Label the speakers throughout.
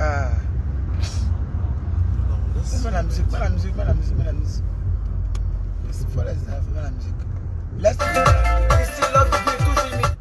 Speaker 1: Ah. Fais la musique, fais la musique, fais la musique, fais la musique. Il faut laisser la musique. Laisse ici, l'autre qui est toujours limite.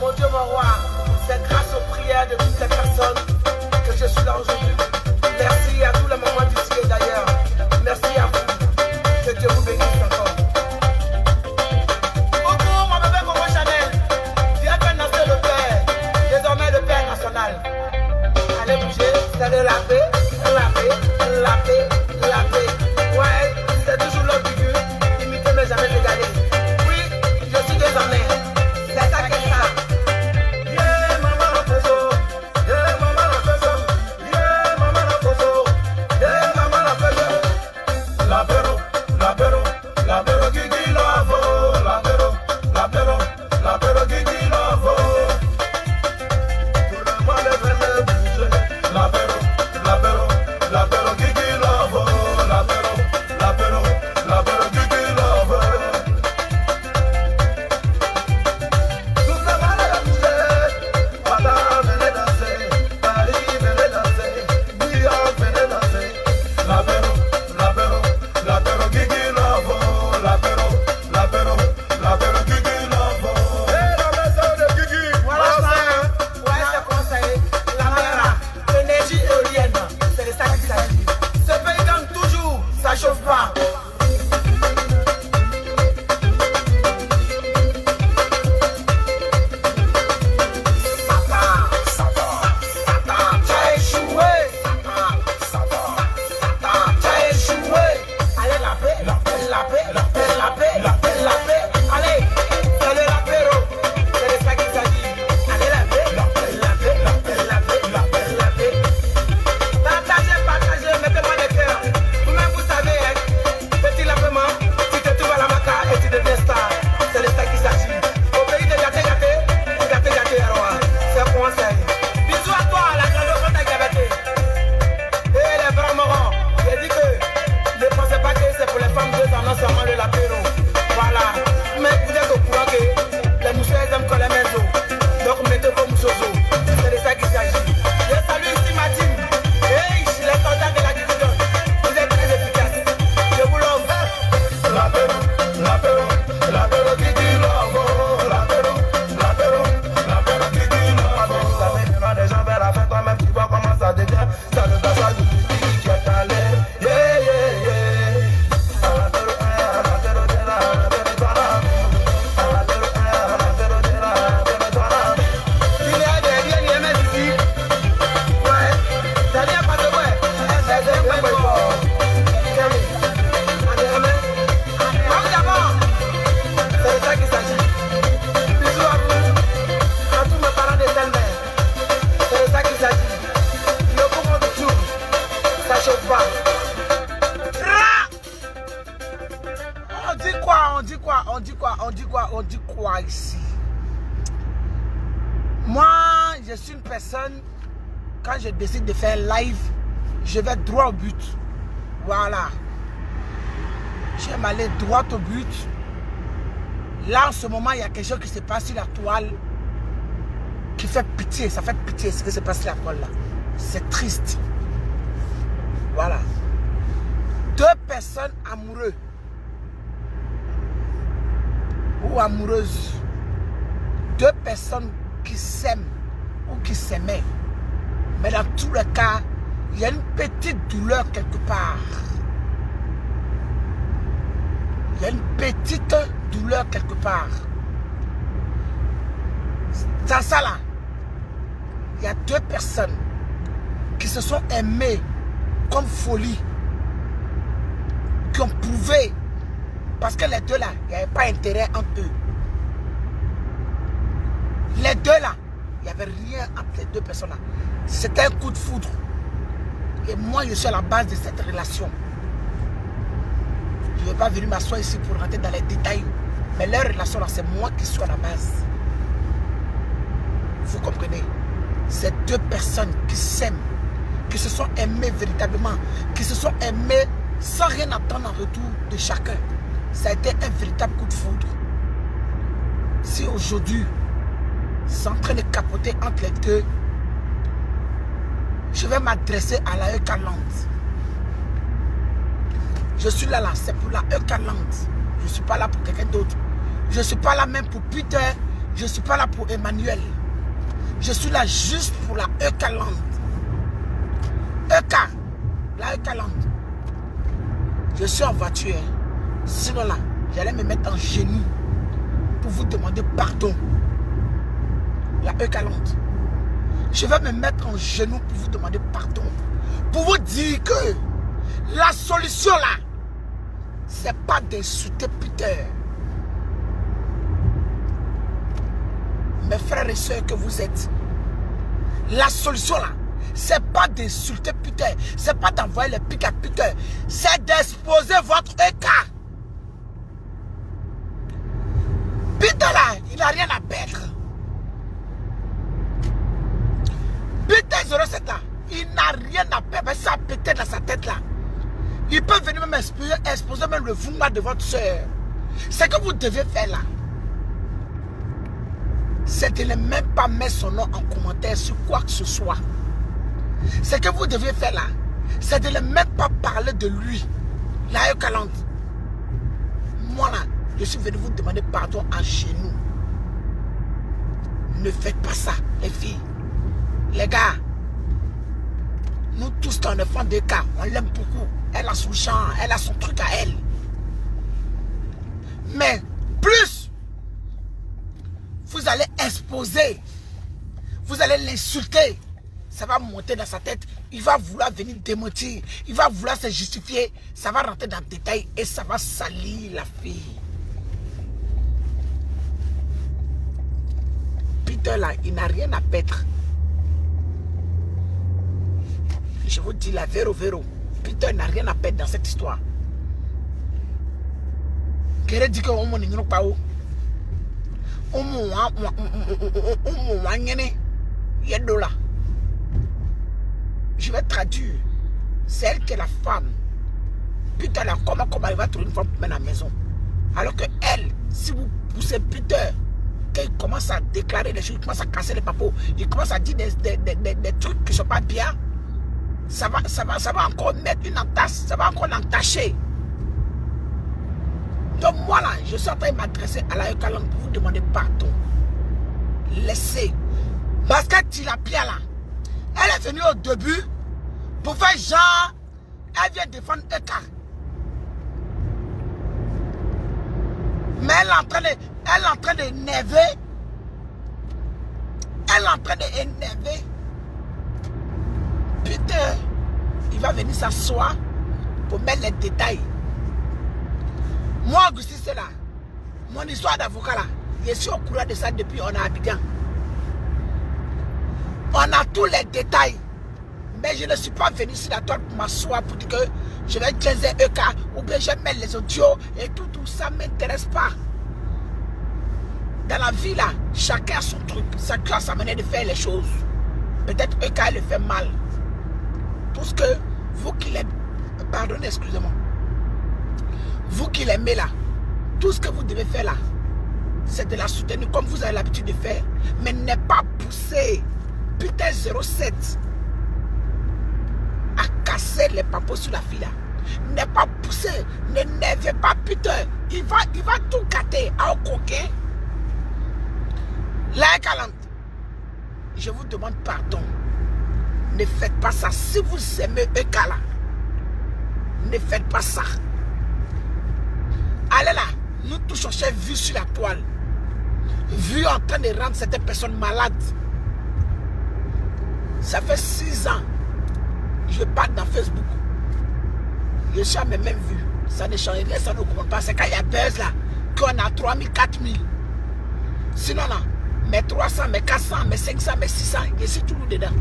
Speaker 2: Mon Dieu, mon roi, c'est grâce aux prières de toutes les personnes que je suis là aujourd'hui. Merci à tous les mamans d'ici et d'ailleurs. Merci à vous. Que Dieu vous bénisse encore. Bonjour, mon bébé Coco Chanel. Viens faire naître le Père. Désormais le Père national. Allez bouger, c'est de la paix, la paix, la paix, la paix. Ouais, c'est toujours l'autre figure. Imiter mais jamais égaler. Oui, je suis désormais. C'est ça qui est ça.
Speaker 1: On dit quoi ici? Moi, je suis une personne, quand je décide de faire live, je vais droit au but. Voilà. J'aime aller droit au but. Là, en ce moment, il y a quelque chose qui se passe sur la toile qui fait pitié. Ça fait pitié ce qui se passe sur la toile là. C'est triste. Voilà. Deux personnes amoureuses ou amoureuses, deux personnes qui s'aiment ou qui s'aimaient, mais dans tous les cas, il y a une petite douleur quelque part. Il y a une petite douleur quelque part. Dans ça là, il y a deux personnes qui se sont aimées comme folie, qui ont prouvé. Parce que les deux là, il n'y avait pas intérêt entre eux. Les deux là, il n'y avait rien entre les deux personnes là. C'était un coup de foudre. Et moi, je suis à la base de cette relation. vais pas venir m'asseoir ici pour rentrer dans les détails. Mais leur relation là, c'est moi qui suis à la base. Vous comprenez? C'est deux personnes qui s'aiment, qui se sont aimées véritablement, qui se sont aimées sans rien attendre en retour de chacun. Ça a été un véritable coup de foudre. Si aujourd'hui, c'est en train de capoter entre les deux, je vais m'adresser à la Eucalyptus. Je suis là, c'est pour la Eucalyptus. Je ne suis pas là pour quelqu'un d'autre. Je ne suis pas là même pour Peter. Je ne suis pas là pour Emmanuel. Je suis là juste pour la Eucalyptus. La Eucalyptus. Je suis en voiture. Sinon là, j'allais me mettre en genoux pour vous demander pardon. La Eucalyptus. Je vais me mettre en genoux pour vous demander pardon. Pour vous dire que la solution là, c'est pas d'insulter Peter. Mes frères et sœurs que vous êtes, la solution là, c'est pas d'insulter Peter, c'est pas d'envoyer les pics à Peter, c'est d'exposer votre écart. Peter là, il n'a rien à perdre. Peter 07 là, il n'a rien à perdre, ça a pété dans sa tête là. Il peut venir même exposer même le fondement de votre soeur. Ce que vous devez faire là, c'est de ne même pas mettre son nom en commentaire sur quoi que ce soit. Ce que vous devez faire là, c'est de ne même pas parler de lui. La Eucalyptus. Moi là, je suis venu vous demander pardon en genoux. Ne faites pas ça, les filles. Les gars, nous tous dans le fond de cas, on l'aime beaucoup. Elle a son chant, elle a son truc à elle. Mais plus vous allez exposer, vous allez l'insulter, ça va monter dans sa tête, il va vouloir venir démentir, il va vouloir se justifier, ça va rentrer dans le détail et ça va salir la fille. Peter là, il n'a rien à perdre. Je vous dis la véro. Peter n'a rien à perdre dans cette histoire. Qu'est-ce dit que on n'est pas où? Je vais traduire. C'est elle qui est la femme. Peter là, comment il va trouver une femme pour mettre à la maison? Alors que elle, si vous poussez Peter, qu'il commence à déclarer des choses, il commence à casser les papos, il commence à dire des trucs qui ne sont pas bien, ça va encore mettre une entasse, ça va encore l'entacher. Donc moi là, je suis en train de m'adresser à la Eucalyptus pour vous demander pardon. Laissez. Parce que Tilapia là, elle est venue au début pour faire genre, elle vient défendre Eka. Mais elle est en train d'énerver. Elle est en train d'énerver. Peter, il va venir s'asseoir pour mettre les détails. Moi, Augustin, c'est là. Mon histoire d'avocat là, je suis au courant de ça depuis on a Abidjan. On a tous les détails. Mais je ne suis pas venu sur la toile pour m'asseoir pour dire que je vais utiliser EK ou bien je vais mettre les audios et tout ça ne m'intéresse pas. Dans la vie là, chacun a son truc, chacun a sa manière de faire les choses. Peut-être EK le fait mal. Tout ce que vous qui l'aimez, pardonnez, excusez-moi. Vous qui l'aimez là, tout ce que vous devez faire là, c'est de la soutenir comme vous avez l'habitude de faire. Mais ne pas pousser Peter 07 à casser les papos sur la fille là. Ne pas pousser, ne n'énervez pas Peter. Il va tout gâter à un coquin. La Eucalyptus, je vous demande pardon. Ne faites pas ça. Si vous aimez Eka là, ne faites pas ça. Allez là, nous tous on s'est vu sur la toile. Vu en train de rendre certaines personnes malades. Ça fait 6 ans. Je parle dans Facebook. Je suis à mes mêmes vues. Ça ne change rien, ça ne compte pas. C'est quand il y a buzz là, qu'on a 3000, 4000. Sinon là, mes 300, mes 400, mes 500, mes 600, je suis toujours dedans.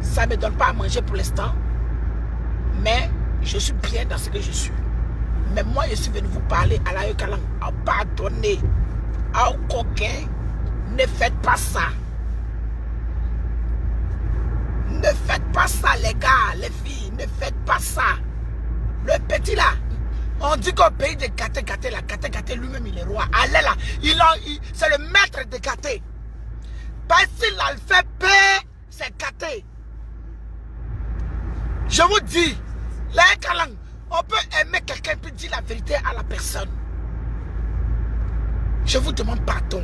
Speaker 1: Ça ne me donne pas à manger pour l'instant. Mais Je suis bien dans ce que je suis. Mais moi, je suis venu vous parler à la Eucalang. Pardonnez. À coquin. Ne faites pas ça. Ne faites pas ça, les gars, les filles. Ne faites pas ça. Le petit là. On dit qu'au pays de Gaté, là, Gaté lui-même, il est roi. Allez là. C'est le maître de Gaté. Parce qu'il a fait paix, c'est Gaté. Je vous dis, la Eucalang, on peut aimer quelqu'un et dire la vérité à la personne. Je vous demande pardon.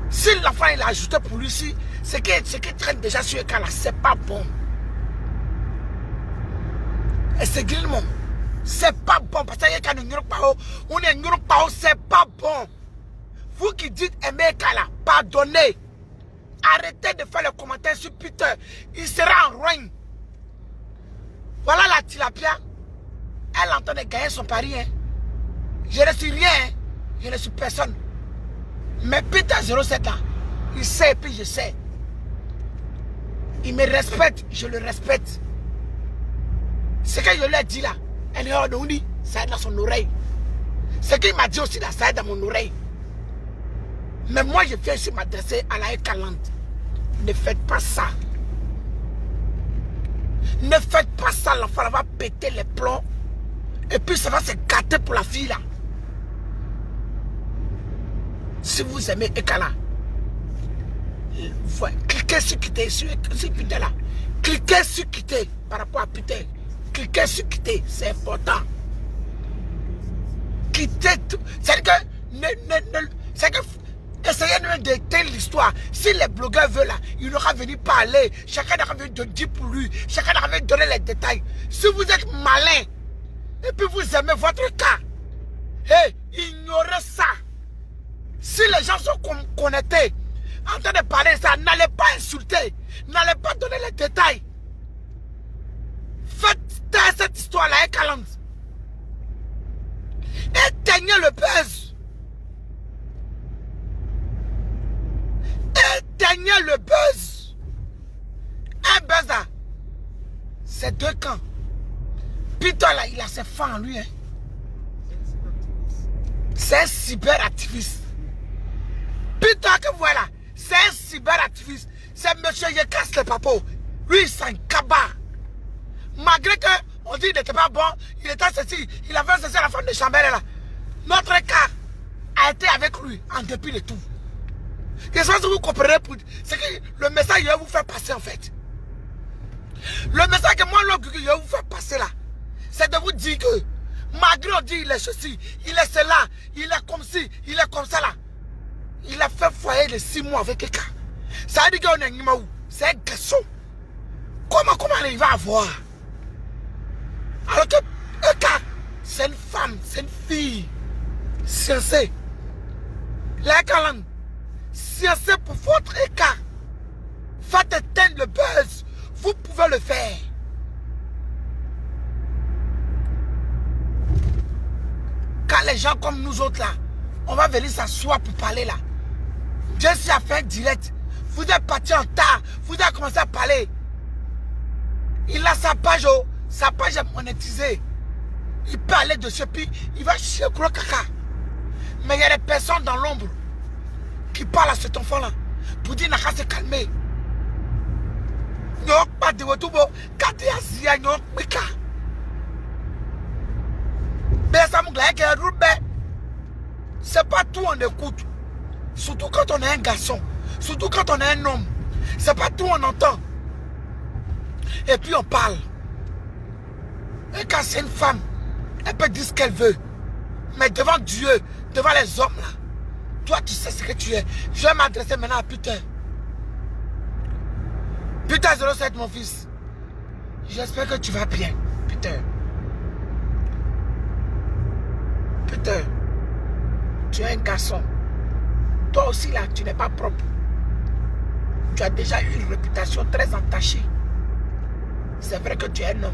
Speaker 1: Si l'enfant il a ajouté pour lui, ce qui traîne déjà sur le cas là, c'est pas bon. Et c'est grillement. C'est pas bon. Parce que quand on est pas, c'est pas bon. Vous qui dites aimer Kala, pardonnez. Arrêtez de faire les commentaires sur Peter. Il sera en ruine. Voilà la tilapia. Elle entend de gagner son pari. Hein. Je ne suis rien. Hein. Je ne suis personne. Mais Peter 07 là, il sait et puis je sais. Il me respecte, je le respecte. Ce que je lui ai dit là, elle est hors de lui, ça est dans son oreille. Ce qu'il m'a dit aussi là, ça est dans mon oreille. Mais moi je viens ici m'adresser à la Eucalang. Ne faites pas ça. Ne faites pas ça, l'enfant va péter les plombs. Et puis ça va se gâter pour la fille là. Si vous aimez Ekala, cliquez sur quitter, sur Peter là. Cliquez sur quitter par rapport à Peter. Cliquez sur quitter, c'est important. Quittez tout. C'est-à-dire que, essayez d'éteindre l'histoire. Si les blogueurs veulent là, il aura venu parler. Chacun aura venu dire pour lui. Chacun aura venu donner les détails. Si vous êtes malin, et puis vous aimez votre cas, ignorez ça. Si les gens sont connectés, en train de parler ça, n'allez pas insulter, n'allez pas donner les détails. Faites taire cette histoire-là, Eucalang. Éteignez le buzz. Éteignez le buzz. Un buzz là, c'est deux camps. Peter là, il a ses fins en lui. Hein. C'est un cyberactiviste. Peter que voilà, c'est un cyberactiviste. C'est monsieur Yekas le papo. Lui, c'est un cabas. Malgré que on dit qu'il n'était pas bon, il était ceci, il avait ceci à la femme de Chambert là. Notre cas a été avec lui en dépit de tout. Et ça, vous comprenez, c'est que le message que je vais vous faire passer en fait. Le message que moi, je vais vous faire passer là, c'est de vous dire que malgré on dit il est ceci, il est cela, il est comme ci, il est comme ça là. Il a fait foyer de 6 mois avec quelqu'un. Ça veut dire qu'on est Nimaou. C'est un garçon. Comment il va avoir? Alors que Eka, c'est une femme, c'est une fille. Sciencée. La Eucalang, sciencée pour votre Eka. Faites éteindre le buzz. Vous pouvez le faire. Quand les gens comme nous autres là, on va venir s'asseoir pour parler là. Jesse a fait un direct. Vous êtes parti en retard. Vous avez commencé à parler. Il a sa page est monétisée. Il peut aller dessus, puis il va chier gros caca. Mais il y a des personnes dans l'ombre qui parlent à cet enfant-là pour dire qu'il n'a qu'à se calmer. C'est pas tout on écoute. Surtout quand on est un garçon. Surtout quand on est un homme. C'est pas tout on entend. Et puis on parle. Et quand c'est une femme, elle peut dire ce qu'elle veut. Mais devant Dieu, devant les hommes là, toi tu sais ce que tu es. Je vais m'adresser maintenant à Peter. Peter 07 mon fils. J'espère que tu vas bien, Peter. Peter, tu es un garçon. Toi aussi là, tu n'es pas propre. Tu as déjà eu une réputation très entachée. C'est vrai que tu es un homme.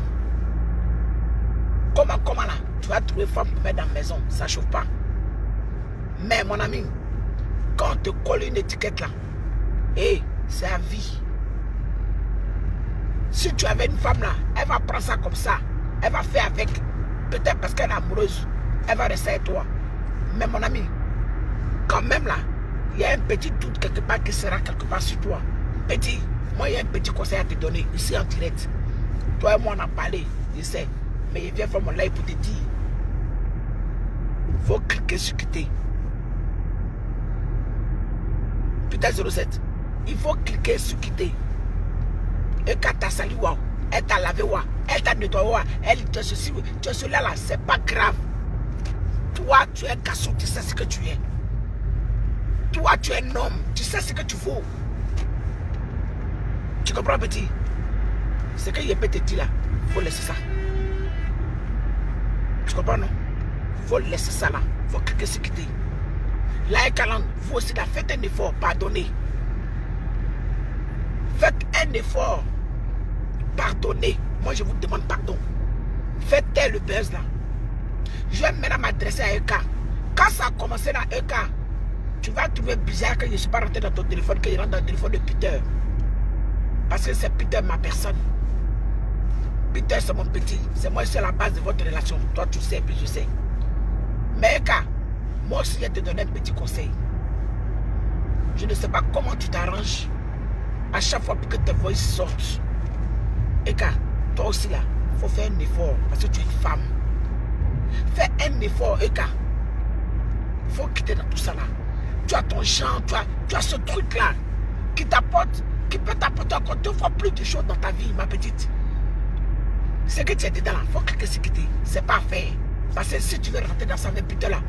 Speaker 1: Comment là, tu vas trouver femme pour mettre dans la maison, ça ne chauffe pas. Mais mon ami, quand on te colle une étiquette là, c'est à vie. Si tu avais une femme là, elle va prendre ça comme ça. Elle va faire avec. Peut-être parce qu'elle est amoureuse, elle va rester avec toi. Mais mon ami, quand même là, il y a un petit doute quelque part qui sera quelque part sur toi. Petit, moi il y a un petit conseil à te donner ici en direct. Toi et moi on a parlé, je sais. Mais il vient faire mon live pour te dire. Faut cliquer sur quitter. Putain 07. Il faut cliquer sur quitter. Et quand t'as sali, waouh, elle t'a lavé, waouh, elle t'a nettoyé, waouh, elle te ceci, tu es celui-là, là, c'est pas grave. Toi, tu es un garçon, tu sais ce que tu es. Toi, tu es un homme, tu sais ce que tu vaux. Tu comprends, petit? Ce que je peux te dire là, il faut laisser ça. Tu comprends, non? Il faut laisser ça là. Il faut cliquer sur quitter. Là, vous aussi, là, faites un effort, pardonnez. Faites un effort. Pardonnez. Moi, je vous demande pardon. Faites le buzz là. Je vais maintenant m'adresser à Eka. Quand ça a commencé dans Eka, tu vas trouver bizarre que je ne suis pas rentré dans ton téléphone, que je rentre dans le téléphone de Peter. Parce que c'est Peter ma personne. Peter c'est mon petit. C'est moi, c'est la base de votre relation. Toi, tu sais, puis je sais. Mais Eka, moi aussi, je te donne un petit conseil. Je ne sais pas comment tu t'arranges à chaque fois que tes voix sortent. Eka, toi aussi là, il faut faire un effort parce que tu es une femme. Fais un effort, Eka. Il faut quitter dans tout ça là. Tu as ton genre, tu as ce truc là qui t'apporte, qui peut t'apporter encore 2 fois plus de choses dans ta vie, ma petite. Ce que tu es dedans là, il faut cliquer sur quitter. C'est pas fait. Parce que si tu veux rentrer dans sa vie, putain là,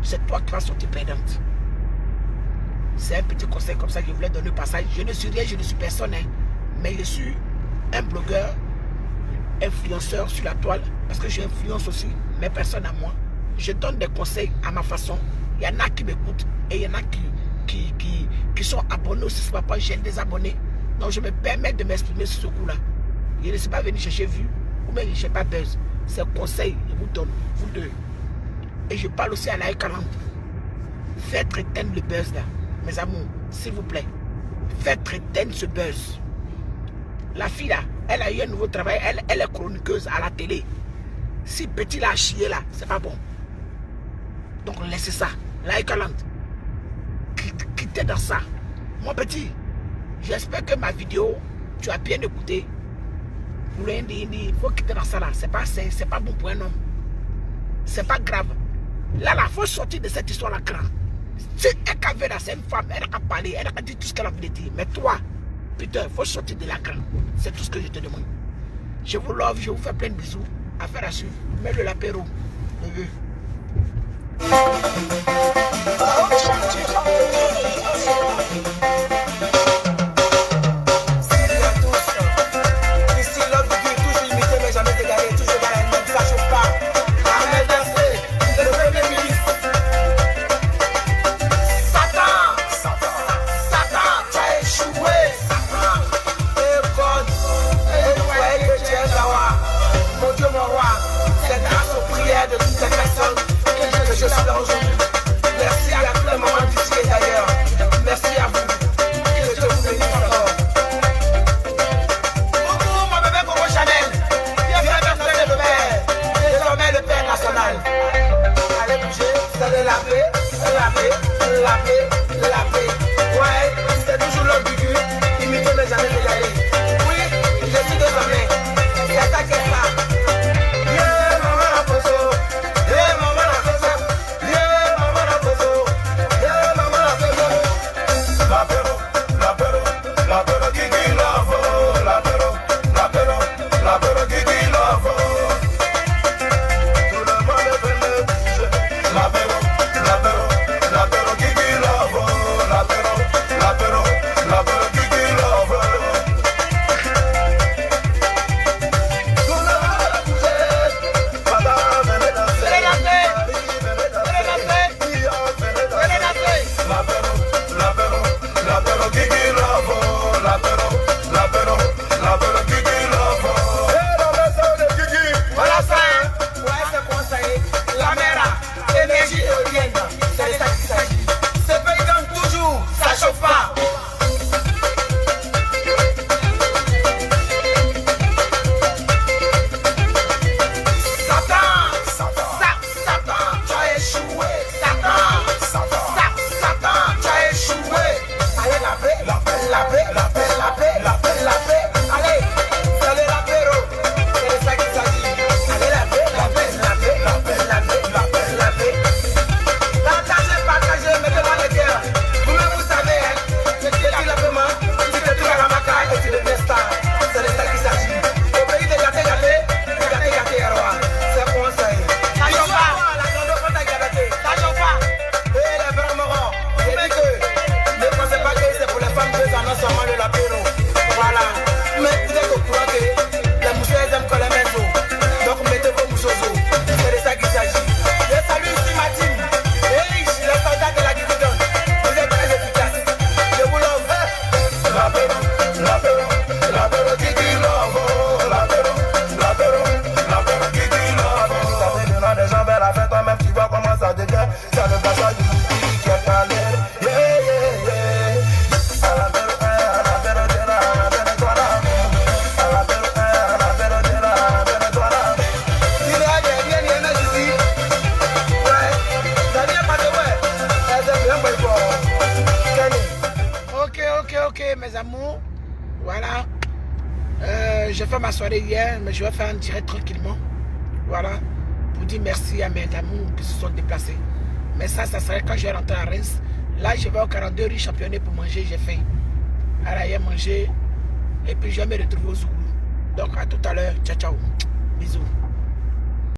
Speaker 1: c'est toi qui vas sortir perdante. C'est un petit conseil comme ça que je voulais donner au passage. Je ne suis rien, je ne suis personne, hein, mais je suis un blogueur, influenceur sur la toile, parce que j'influence aussi mes personnes à moi. Je donne des conseils à ma façon. Il y en a qui m'écoutent et il y en a qui sont abonnés aussi. C'est pas j'ai des abonnés. Donc je me permets de m'exprimer sur ce coup-là. Je ne suis pas venu chercher vue ou même je ne cherche pas buzz. C'est un conseil que je vous donne, vous deux. Et je parle aussi à la E40. Faites éteindre le buzz là. Mes amours, s'il vous plaît. Faites éteindre ce buzz. La fille là, elle a eu un nouveau travail. Elle est chroniqueuse à la télé. Si petit là a chié là, c'est pas bon. Donc laissez ça. La E40. Quittez dans ça. Mon petit, j'espère que ma vidéo, tu as bien écouté. Pour rien dire, il faut quitter dans ça là. C'est pas bon pour un homme. C'est pas grave. Là, il faut sortir de cette histoire là grand. Si elle là, c'est une femme, elle a parlé, elle a dit tout ce qu'elle a voulu dire. Mais toi, putain, il faut sortir de la grande. C'est tout ce que je te demande. Je vous love, je vous fais plein de bisous. Affaire à suivre. Mets-le l'apéro.
Speaker 2: Je suis là aujourd'hui. Merci à tous les mamans d'ici et d'ailleurs. Merci à vous. Que Dieu vous bénisse encore. Coucou mon bébé Coco Chanel. Viens faire sonner le père. Désormais le père national. Allez bouger, c'est de la paix, la paix, la paix, la paix. Ouais, c'est toujours l'homme du cul. Imiter mes années de l'année. Oui, je suis désormais. C'est ça qui est ça.
Speaker 1: Ok, mes amours. Voilà. J'ai fait ma soirée hier, mais je vais faire un direct tranquillement. Voilà. Pour dire merci à mes amours qui se sont déplacés. Mais ça serait quand je vais rentrer à Reims. Là, je vais au 42 rue Championnet pour manger. J'ai faim. Alors, hier, manger. Et puis, je vais me retrouver au Zougou. Donc, à tout à l'heure. Ciao, ciao. Bisous.